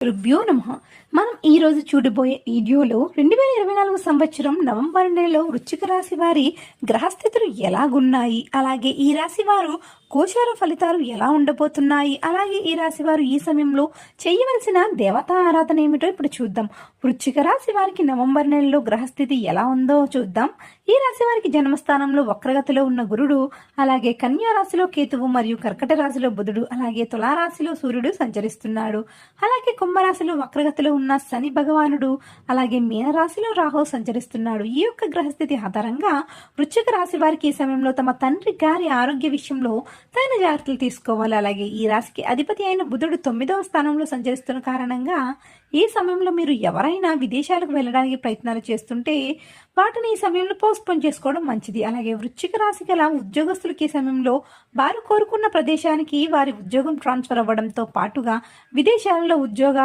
శ్రీగురుభ్యో నమః. మనం ఈ రోజు చూడబోయే వీడియోలో 2024 సంవత్సరం నవంబర్ నెలలో వృశ్చిక రాశి వారి గ్రహస్థితులు ఎలాగున్నాయి, అలాగే ఈ రాశి వారు గోచార ఫలితాలు ఎలా ఉండబోతున్నాయి, అలాగే ఈ రాశి వారు ఈ సమయంలో చేయవలసిన దేవతా ఆరాధన ఏమిటో ఇప్పుడు చూద్దాం. వృశ్చిక రాశి వారికి నవంబర్ నెలలో గ్రహస్థితి ఎలా ఉందో చూద్దాం. ఈ రాశి వారికి జన్మస్థానంలో వక్రగతిలో ఉన్న గురుడు, అలాగే కన్యా రాశిలో కేతువు మరియు కర్కట రాశిలో బుధుడు, అలాగే తులారాశిలో సూర్యుడు సంచరిస్తున్నాడు. అలాగే కుంభరాశిలో వక్రగతిలో ఉన్న శని భగవానుడు, అలాగే మీనరాశిలో రాహు సంచరిస్తున్నాడు. ఈ యొక్క గ్రహస్థితి ఆధారంగా వృశ్చిక రాశి వారికి ఈ సమయంలో తమ తండ్రి గారి ఆరోగ్య విషయంలో తగిన జాగ్రత్తలు తీసుకోవాలి. అలాగే ఈ రాశికి అధిపతి అయిన బుధుడు 9వ స్థానంలో సంచరిస్తున్న కారణంగా ఈ సమయంలో మీరు ఎవరైనా విదేశాలకు వెళ్ళడానికి ప్రయత్నాలు చేస్తుంటే వాటిని ఈ సమయంలో పోస్ట్పోన్ చేసుకోవడం మంచిది. అలాగే వృశ్చిక రాశి గల ఉద్యోగస్తులకి ఈ సమయంలో వారు కోరుకున్న ప్రదేశానికి వారి ఉద్యోగం ట్రాన్స్ఫర్ అవ్వడంతో పాటుగా విదేశాలలో ఉద్యోగ